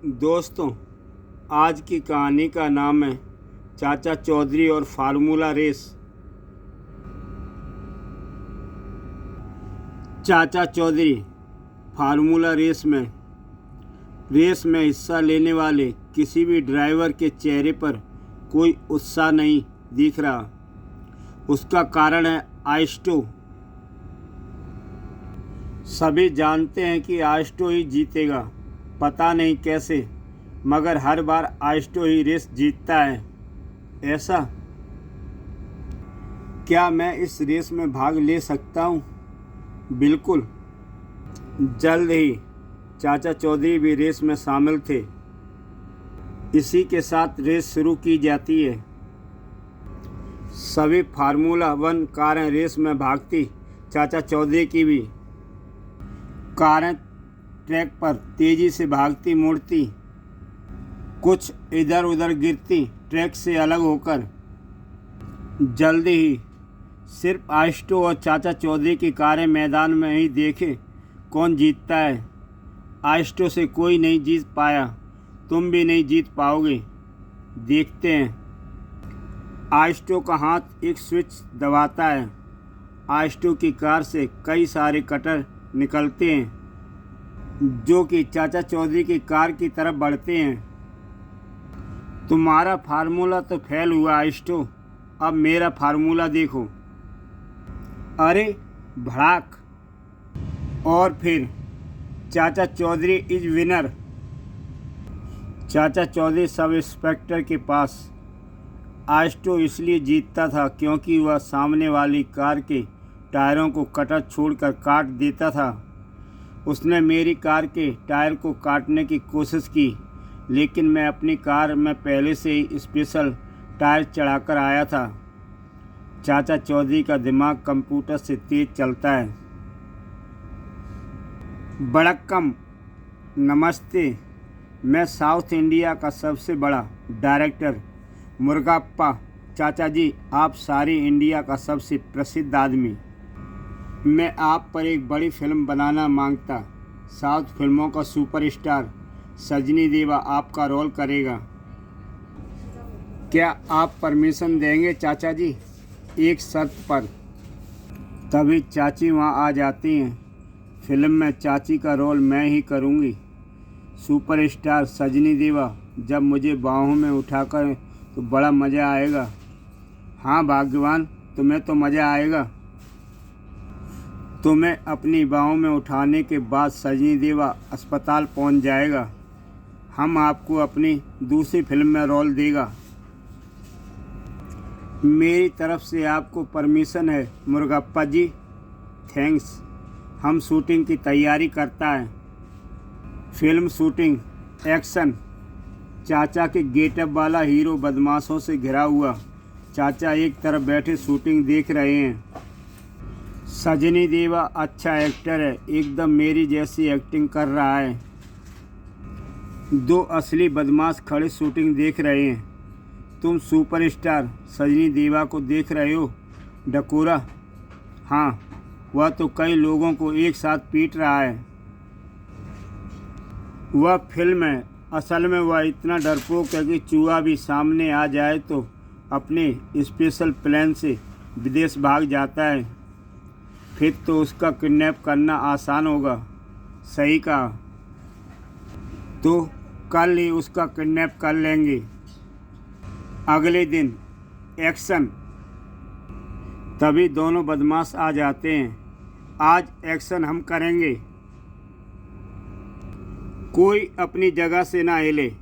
दोस्तों, आज की कहानी का नाम है चाचा चौधरी और फार्मूला रेस। चाचा चौधरी फार्मूला रेस में हिस्सा लेने वाले किसी भी ड्राइवर के चेहरे पर कोई उत्साह नहीं दिख रहा। उसका कारण है आइस्टो। सभी जानते हैं कि आइस्टो ही जीतेगा, पता नहीं कैसे, मगर हर बार आइस्टो ही रेस जीतता है। ऐसा क्या मैं इस रेस में भाग ले सकता हूँ? बिल्कुल। जल्द ही चाचा चौधरी भी रेस में शामिल थे। इसी के साथ रेस शुरू की जाती है। सभी फार्मूला 1 कारें रेस में भागती। चाचा चौधरी की भी कारें ट्रैक पर तेजी से भागती, मुड़ती, कुछ इधर उधर गिरती ट्रैक से अलग होकर। जल्दी ही सिर्फ आइस्टो और चाचा चौधरी की कारें मैदान में ही देखे कौन जीतता है। आइस्टो से कोई नहीं जीत पाया, तुम भी नहीं जीत पाओगे। देखते हैं। आइस्टो का हाथ एक स्विच दबाता है। आइस्टो की कार से कई सारे कटर निकलते हैं जो कि चाचा चौधरी की कार की तरफ बढ़ते हैं। तुम्हारा फार्मूला तो फेल हुआ आइस्टो, अब मेरा फार्मूला देखो। अरे भड़ाक! और फिर चाचा चौधरी इज विनर। चाचा चौधरी सब इंस्पेक्टर के पास। आइस्टो इसलिए जीतता था क्योंकि वह सामने वाली कार के टायरों को कटर छोड़कर काट देता था। उसने मेरी कार के टायर को काटने की कोशिश की, लेकिन मैं अपनी कार में पहले से ही स्पेशल टायर चढ़ाकर आया था। चाचा चौधरी का दिमाग कंप्यूटर से तेज चलता है। वड़क्कम, नमस्ते। मैं साउथ इंडिया का सबसे बड़ा डायरेक्टर मुर्गाप्पा। चाचा जी, आप सारी इंडिया का सबसे प्रसिद्ध आदमी। मैं आप पर एक बड़ी फिल्म बनाना मांगता। साउथ फिल्मों का सुपरस्टार सजनी देवा आपका रोल करेगा। क्या आप परमिशन देंगे चाचा जी? एक शर्त पर। तभी चाची वहाँ आ जाती हैं। फिल्म में चाची का रोल मैं ही करूँगी। सुपरस्टार सजनी देवा जब मुझे बाहों में उठाकर तो बड़ा मज़ा आएगा। हाँ भाग्यवान, तुम्हें तो मज़ा आएगा। तुम्हें अपनी बाहों में उठाने के बाद सजनी देवा अस्पताल पहुंच जाएगा। हम आपको अपनी दूसरी फिल्म में रोल देगा। मेरी तरफ से आपको परमिशन है मुर्गप्पा जी। थैंक्स। हम शूटिंग की तैयारी करता है। Film shooting, action. चाचा के गेटअप वाला हीरो बदमाशों से घिरा हुआ। चाचा एक तरफ बैठे शूटिंग देख रहे हैं। सजनी देवा अच्छा एक्टर है, एकदम मेरी जैसी एक्टिंग कर रहा है। 2 असली बदमाश खड़े शूटिंग देख रहे हैं। तुम सुपरस्टार सजनी देवा को देख रहे हो, डकोरा? हाँ, वह तो कई लोगों को एक साथ पीट रहा है। वह फिल्म है, असल में वह इतना डरपोक है कि चूहा भी सामने आ जाए तो अपने स्पेशल प्लेन से विदेश भाग जाता है। फिर तो उसका किडनैप करना आसान होगा। सही कहा। तो कल ही उसका किडनैप कर लेंगे। अगले दिन, एक्शन। तभी दोनों बदमाश आ जाते हैं। आज एक्शन हम करेंगे। कोई अपनी जगह से ना हिले।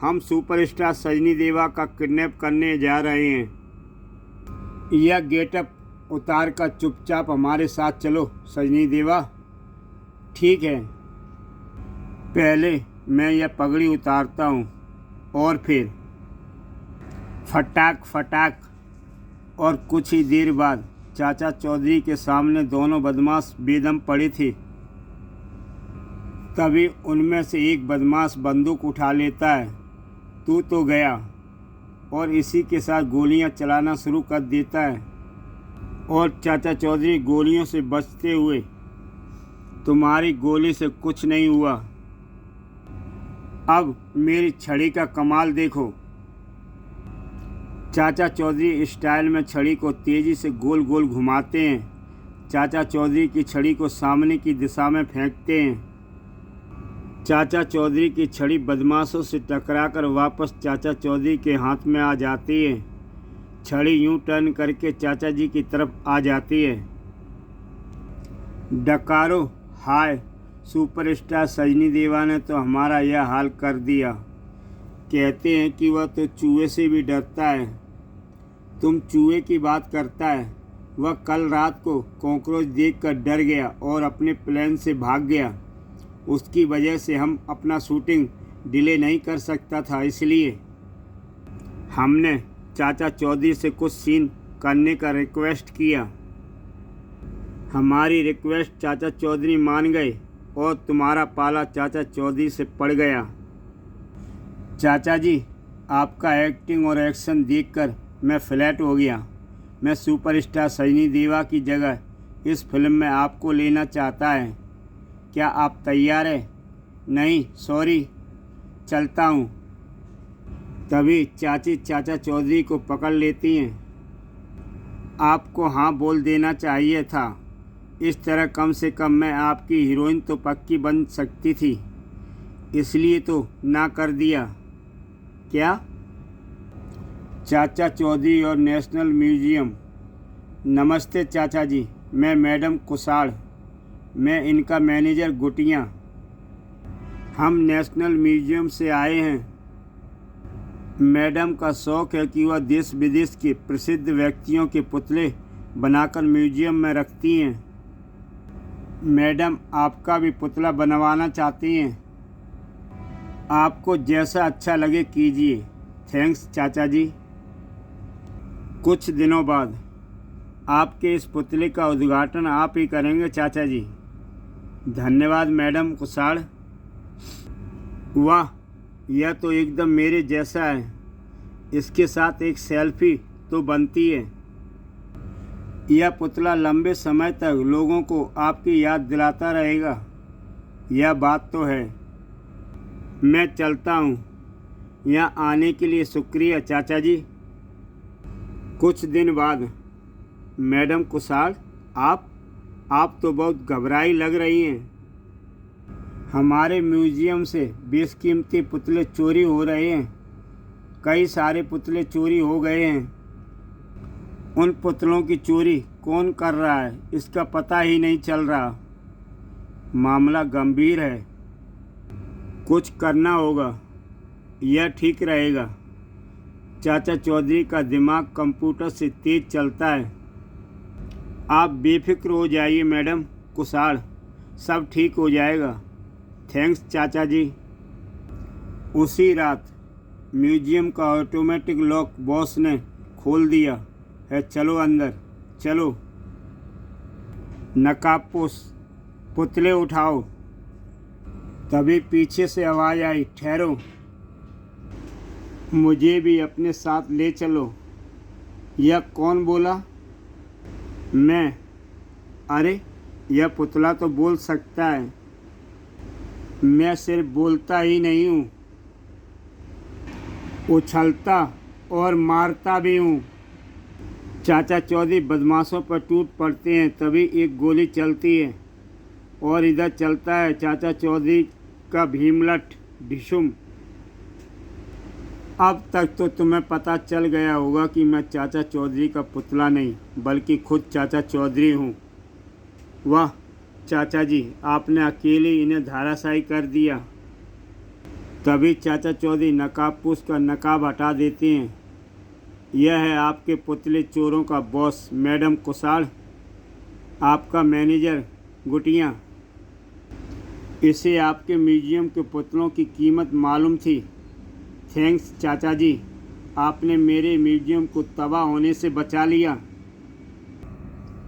हम सुपरस्टार सजनी देवा का किडनैप करने जा रहे हैं। यह गेटअप उतार कर चुपचाप हमारे साथ चलो सजनी देवा। ठीक है। पहले मैं यह पगड़ी उतारता हूँ और फिर फटाक फटाक। और कुछ ही देर बाद चाचा चौधरी के सामने दोनों बदमाश बेदम पड़े थे। तभी उनमें से एक बदमाश बंदूक उठा लेता है। तू तो गया। और इसी के साथ गोलियां चलाना शुरू कर देता है। और चाचा चौधरी गोलियों से बचते हुए, तुम्हारी गोली से कुछ नहीं हुआ। अब मेरी छड़ी का कमाल देखो। चाचा चौधरी स्टाइल में छड़ी को तेज़ी से गोल गोल घुमाते हैं। चाचा चौधरी की छड़ी को सामने की दिशा में फेंकते हैं। चाचा चौधरी की छड़ी बदमाशों से टकराकर वापस चाचा चौधरी के हाथ में आ जाती है। छड़ी यूं टर्न करके चाचा जी की तरफ आ जाती है। डकारो हाय, सुपरस्टार सजनी देवा ने तो हमारा यह हाल कर दिया। कहते हैं कि वह तो चूहे से भी डरता है। तुम चूहे की बात करता है। वह कल रात को कॉकरोच देखकर डर गया और अपने प्लेन से भाग गया। उसकी वजह से हम अपना शूटिंग डिले नहीं कर सकता था, इसलिए हमने चाचा चौधरी से कुछ सीन करने का रिक्वेस्ट किया। हमारी रिक्वेस्ट चाचा चौधरी मान गए और तुम्हारा पाला चाचा चौधरी से पड़ गया। चाचा जी, आपका एक्टिंग और एक्शन देखकर मैं फ्लैट हो गया। मैं सुपरस्टार सजनी देवा की जगह इस फिल्म में आपको लेना चाहता है। क्या आप तैयार हैं? नहीं, सॉरी, चलता हूँ। तभी चाची चाचा चौधरी को पकड़ लेती हैं। आपको हाँ बोल देना चाहिए था। इस तरह कम से कम मैं आपकी हीरोइन तो पक्की बन सकती थी, इसलिए तो ना कर दिया। क्या? चाचा चौधरी और नेशनल म्यूजियम। नमस्ते चाचा जी, मैं मैडम कुसाड़, मैं इनका मैनेजर गुटिया। हम नेशनल म्यूजियम से आए हैं। मैडम का शौक़ है कि वह देश विदेश के प्रसिद्ध व्यक्तियों के पुतले बनाकर म्यूजियम में रखती हैं। मैडम आपका भी पुतला बनवाना चाहती हैं। आपको जैसा अच्छा लगे कीजिए। थैंक्स चाचा जी। कुछ दिनों बाद आपके इस पुतले का उद्घाटन आप ही करेंगे चाचा जी। धन्यवाद मैडम कुसाड़। वाह, यह तो एकदम मेरे जैसा है। इसके साथ एक सेल्फी तो बनती है। यह पुतला लंबे समय तक लोगों को आपकी याद दिलाता रहेगा। यह बात तो है। मैं चलता हूँ। यहाँ आने के लिए शुक्रिया चाचा जी। कुछ दिन बाद मैडम कुसाड़, आप तो बहुत घबराई लग रही हैं। हमारे म्यूजियम से बेशकीमती पुतले चोरी हो रहे हैं। कई सारे पुतले चोरी हो गए हैं। उन पुतलों की चोरी कौन कर रहा है, इसका पता ही नहीं चल रहा। मामला गंभीर है। कुछ करना होगा। यह ठीक रहेगा। चाचा चौधरी का दिमाग कंप्यूटर से तेज चलता है। आप बेफिक्र हो जाइए मैडम कुसाड़, सब ठीक हो जाएगा। थैंक्स चाचा जी। उसी रात म्यूजियम का ऑटोमेटिक लॉक बॉस ने खोल दिया है। चलो अंदर चलो। नकाबपोश, पुतले उठाओ। तभी पीछे से आवाज़ आई, ठहरो, मुझे भी अपने साथ ले चलो। यह कौन बोला? मैं। अरे, यह पुतला तो बोल सकता है। मैं सिर्फ बोलता ही नहीं हूँ, उछलता और मारता भी हूँ। चाचा चौधरी बदमाशों पर टूट पड़ते हैं। तभी एक गोली चलती है और इधर चलता है चाचा चौधरी का भीमलट ढिशुम। अब तक तो तुम्हें पता चल गया होगा कि मैं चाचा चौधरी का पुतला नहीं बल्कि खुद चाचा चौधरी हूँ। वाह चाचा जी, आपने अकेले इन्हें धराशायी कर दिया। तभी चाचा चौधरी नकाबपोश का नकाब हटा देते हैं। यह है आपके पुतले चोरों का बॉस मैडम कुसाड़, आपका मैनेजर गुटिया। इसे आपके म्यूजियम के पुतलों की कीमत मालूम थी। थैंक्स चाचा जी, आपने मेरे म्यूजियम को तबाह होने से बचा लिया।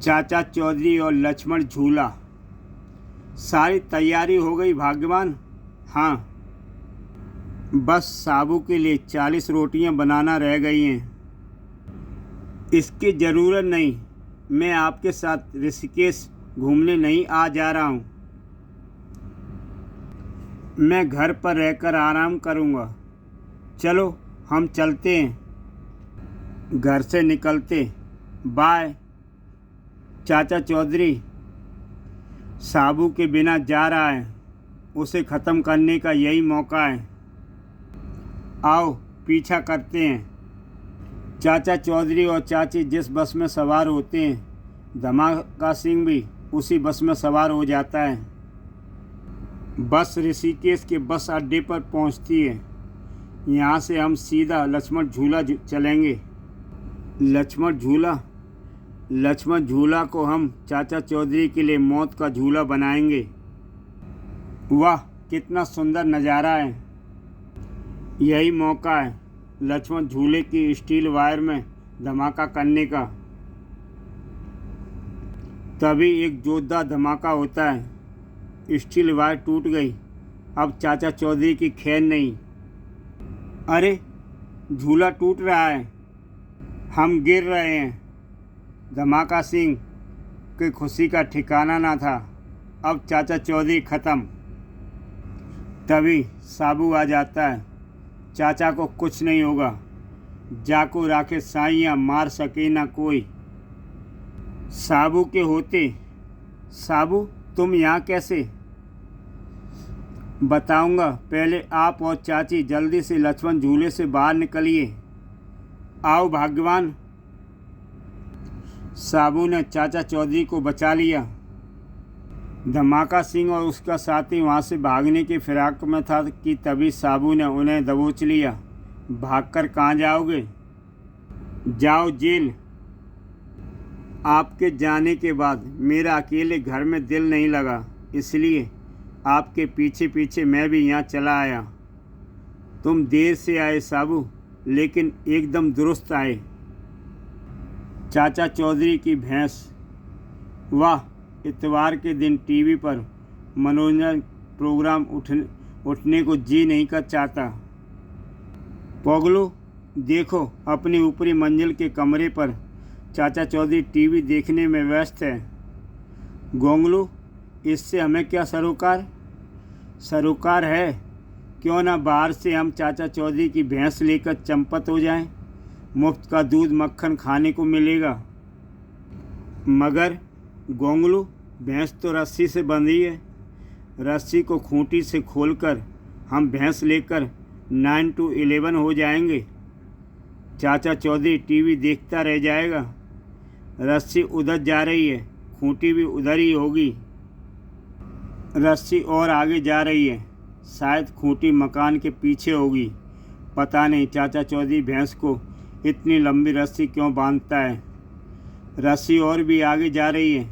चाचा चौधरी और लक्ष्मण झूला। सारी तैयारी हो गई भाग्यवान? हाँ, बस साबू के लिए 40 रोटियां बनाना रह गई हैं। इसकी ज़रूरत नहीं, मैं आपके साथ ऋषिकेश घूमने नहीं आ जा रहा हूँ। मैं घर पर रहकर आराम करूँगा। चलो हम चलते हैं। घर से निकलते बाय चाचा चौधरी साबू के बिना जा रहा है, उसे ख़त्म करने का यही मौका है। आओ पीछा करते हैं। चाचा चौधरी और चाची जिस बस में सवार होते हैं, धमाका सिंह भी उसी बस में सवार हो जाता है। बस ऋषिकेश के बस अड्डे पर पहुंचती है। यहाँ से हम सीधा लक्ष्मण झूला चलेंगे। लक्ष्मण झूला को हम चाचा चौधरी के लिए मौत का झूला बनाएंगे। वाह कितना सुंदर नज़ारा है। यही मौका है लक्ष्मण झूले की स्टील वायर में धमाका करने का। तभी एक जोरदार धमाका होता है। स्टील वायर टूट गई। अब चाचा चौधरी की खैर नहीं। अरे झूला टूट रहा है, हम गिर रहे हैं। धमाका सिंह की खुशी का ठिकाना ना था। अब चाचा चौधरी ख़त्म। तभी साबू आ जाता है। चाचा को कुछ नहीं होगा। जाको राखे साइयाँ मार सके ना कोई। साबू के होते। साबू तुम यहाँ कैसे? बताऊंगा, पहले आप और चाची जल्दी से लक्ष्मण झूले से बाहर निकलिए। आओ भाग्यवान। साबू ने चाचा चौधरी को बचा लिया। धमाका सिंह और उसका साथी वहाँ से भागने की फिराक में था कि तभी साबू ने उन्हें दबोच लिया। भागकर कहाँ जाओगे? जाओ जेल। आपके जाने के बाद मेरा अकेले घर में दिल नहीं लगा, इसलिए आपके पीछे पीछे मैं भी यहाँ चला आया। तुम देर से आए साबू, लेकिन एकदम दुरुस्त आए। चाचा चौधरी की भैंस। वाह, इतवार के दिन टीवी पर मनोरंजन प्रोग्राम उठने को जी नहीं कर चाहता। पोगलू देखो, अपनी ऊपरी मंजिल के कमरे पर चाचा चौधरी टीवी देखने में व्यस्त है। गोंगलू, इससे हमें क्या सरोकार? सरोकार है, क्यों ना बाहर से हम चाचा चौधरी की भैंस लेकर चंपत हो जाएं। मुफ्त का दूध मक्खन खाने को मिलेगा। मगर गोंगलू, भैंस तो रस्सी से बंधी है। रस्सी को खूंटी से खोलकर हम भैंस लेकर 9 to 11 हो जाएंगे। चाचा चौधरी टीवी देखता रह जाएगा। रस्सी उधर जा रही है, खूंटी भी उधर ही होगी। रस्सी और आगे जा रही है, शायद खूंटी मकान के पीछे होगी। पता नहीं चाचा चौधरी भैंस को इतनी लंबी रस्सी क्यों बांधता है। रस्सी और भी आगे जा रही है,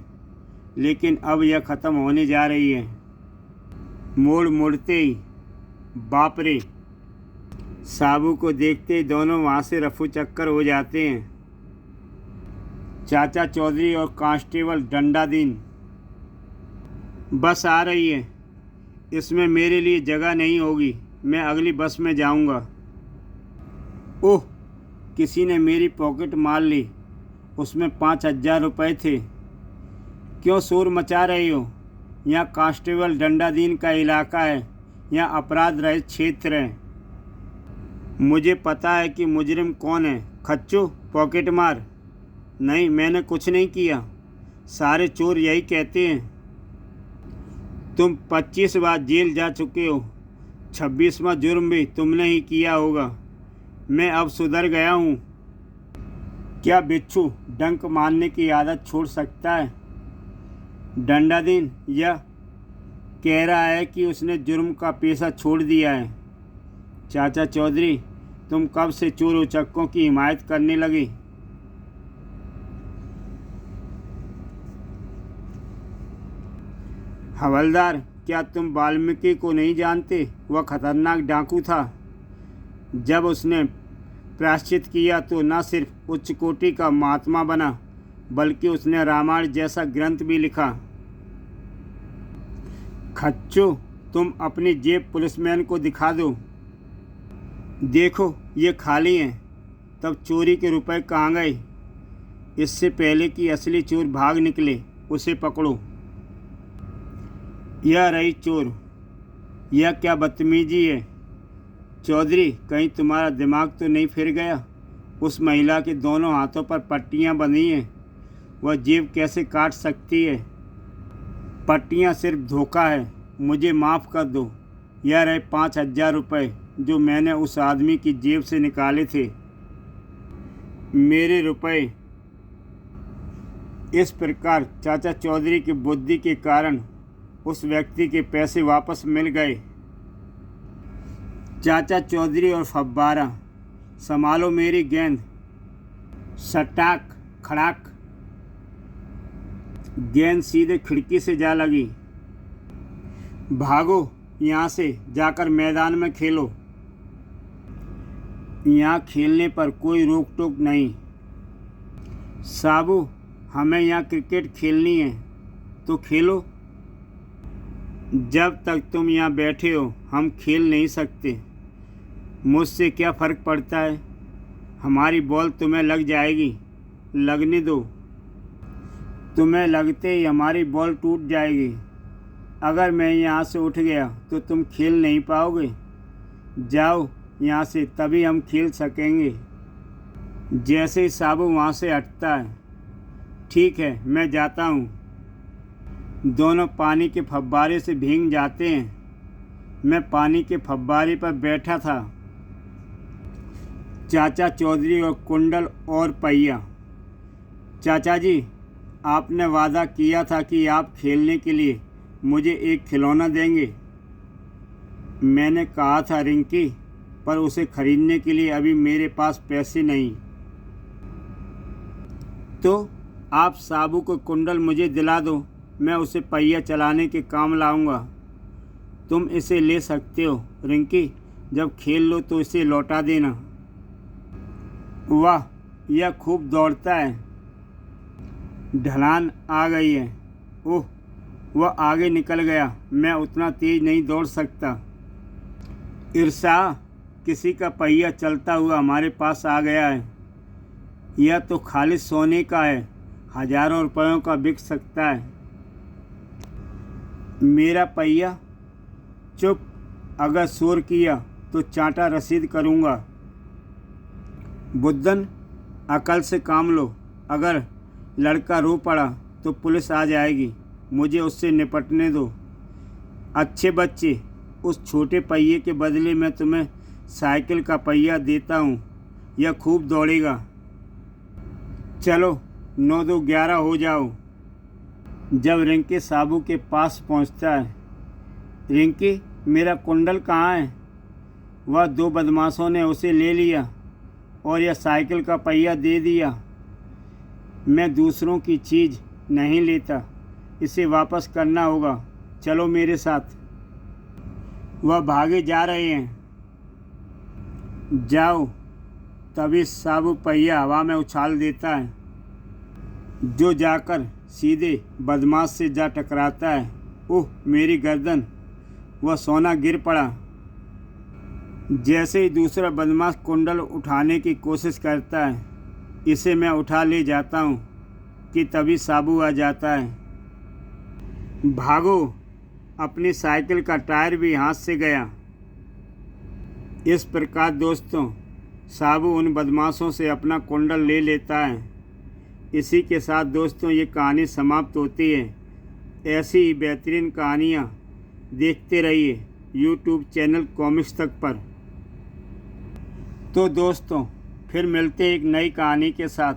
लेकिन अब यह ख़त्म होने जा रही है। मोड़ मुड़ते ही बाप रे! साबू को देखते ही दोनों वहाँ से रफू चक्कर हो जाते हैं। चाचा चौधरी और कांस्टेबल डंडादीन। बस आ रही है, इसमें मेरे लिए जगह नहीं होगी, मैं अगली बस में जाऊंगा। ओह, किसी ने मेरी पॉकेट मार ली, उसमें 5000 रुपये थे। क्यों शोर मचा रही हो? यहाँ कांस्टेबल डंडादीन का इलाका है, यहाँ अपराध रहित क्षेत्र है। मुझे पता है कि मुजरिम कौन है। खच्चू, पॉकेट मार। नहीं, मैंने कुछ नहीं किया, सारे चोर यही कहते हैं। तुम 25 बार जेल जा चुके हो, 26वां जुर्म भी तुमने ही किया होगा। मैं अब सुधर गया हूँ। क्या बिच्छू डंक मारने की आदत छोड़ सकता है? डंडादीन यह कह रहा है कि उसने जुर्म का पेशा छोड़ दिया है। चाचा चौधरी, तुम कब से चोर उचक्कों की हिमायत करने लगे? हवलदार, क्या तुम वाल्मीकि को नहीं जानते? वह खतरनाक डाकू था। जब उसने प्रायश्चित किया तो न सिर्फ उच्च कोटि का महात्मा बना, बल्कि उसने रामायण जैसा ग्रंथ भी लिखा। खच्चू, तुम अपनी जेब पुलिसमैन को दिखा दो। देखो, ये खाली हैं। तब चोरी के रुपए कहाँ गए? इससे पहले कि असली चोर भाग निकले, उसे पकड़ो। यह रही चोर। यह क्या बदतमीजी है चौधरी, कहीं तुम्हारा दिमाग तो नहीं फिर गया? उस महिला के दोनों हाथों पर पट्टियां बंधी हैं, वह जेब कैसे काट सकती है? पट्टियां सिर्फ धोखा है, मुझे माफ़ कर दो। यह रहे 5,000 रुपये जो मैंने उस आदमी की जेब से निकाले थे, मेरे रुपए। इस प्रकार चाचा चौधरी की बुद्धि के कारण उस व्यक्ति के पैसे वापस मिल गए। चाचा चौधरी और फब्बारा, संभालो मेरी गेंद। सटाक खड़ाक, गेंद सीधे खिड़की से जा लगी। भागो यहाँ से, जाकर मैदान में खेलो। यहाँ खेलने पर कोई रोक टोक नहीं। साबू, हमें यहाँ क्रिकेट खेलनी है तो खेलो। जब तक तुम यहाँ बैठे हो हम खेल नहीं सकते। मुझसे क्या फ़र्क पड़ता है? हमारी बॉल तुम्हें लग जाएगी, लगने दो। तुम्हें लगते ही हमारी बॉल टूट जाएगी। अगर मैं यहाँ से उठ गया तो तुम खेल नहीं पाओगे। जाओ यहाँ से, तभी हम खेल सकेंगे। जैसे ही साबू वहाँ से हटता है, ठीक है मैं जाता हूँ। दोनों पानी के फव्वारे से भीग जाते हैं। मैं पानी के फव्वारे पर बैठा था। चाचा चौधरी और कुंडल और पहिया। चाचा जी, आपने वादा किया था कि आप खेलने के लिए मुझे एक खिलौना देंगे। मैंने कहा था रिंकी, पर उसे खरीदने के लिए अभी मेरे पास पैसे नहीं। तो आप साबू को कुंडल मुझे दिला दो, मैं उसे पहिया चलाने के काम लाऊंगा। तुम इसे ले सकते हो रिंकी, जब खेल लो तो इसे लौटा देना। वाह, यह खूब दौड़ता है। ढलान आ गई है। ओह, वह आगे निकल गया। मैं उतना तेज नहीं दौड़ सकता। ईर्षा, किसी का पहिया चलता हुआ हमारे पास आ गया है। यह तो खाली सोने का है, हज़ारों रुपयों का बिक सकता है। मेरा पहिया? चुप, अगर शोर किया तो चांटा रसीद करूँगा। बुद्धन, अकल से काम लो। अगर लड़का रो पड़ा तो पुलिस आ जाएगी। मुझे उससे निपटने दो। अच्छे बच्चे, उस छोटे पहिए के बदले मैं तुम्हें साइकिल का पहिया देता हूँ। यह खूब दौड़ेगा। चलो 9-2-11 हो जाओ। जब रिंकी साबू के पास पहुँचता है, रिंकी, मेरा कुंडल कहाँ है? वह 2 बदमाशों ने उसे ले लिया और यह साइकिल का पहिया दे दिया। मैं दूसरों की चीज़ नहीं लेता, इसे वापस करना होगा। चलो मेरे साथ। वह भागे जा रहे हैं। जाओ। तभी साबू पहिया हवा में उछाल देता है, जो जाकर सीधे बदमाश से जा टकराता है। ओह, मेरी गर्दन! वह सोना गिर पड़ा। जैसे ही दूसरा बदमाश कुंडल उठाने की कोशिश करता है, इसे मैं उठा ले जाता हूँ कि तभी साबू आ जाता है। भागो! अपनी साइकिल का टायर भी हाथ से गया। इस प्रकार दोस्तों, साबू उन बदमाशों से अपना कुंडल ले लेता है। इसी के साथ दोस्तों ये कहानी समाप्त होती है। ऐसी ही बेहतरीन कहानियाँ देखते रहिए YouTube चैनल कॉमिक्स तक पर। तो दोस्तों, फिर मिलते हैं एक नई कहानी के साथ।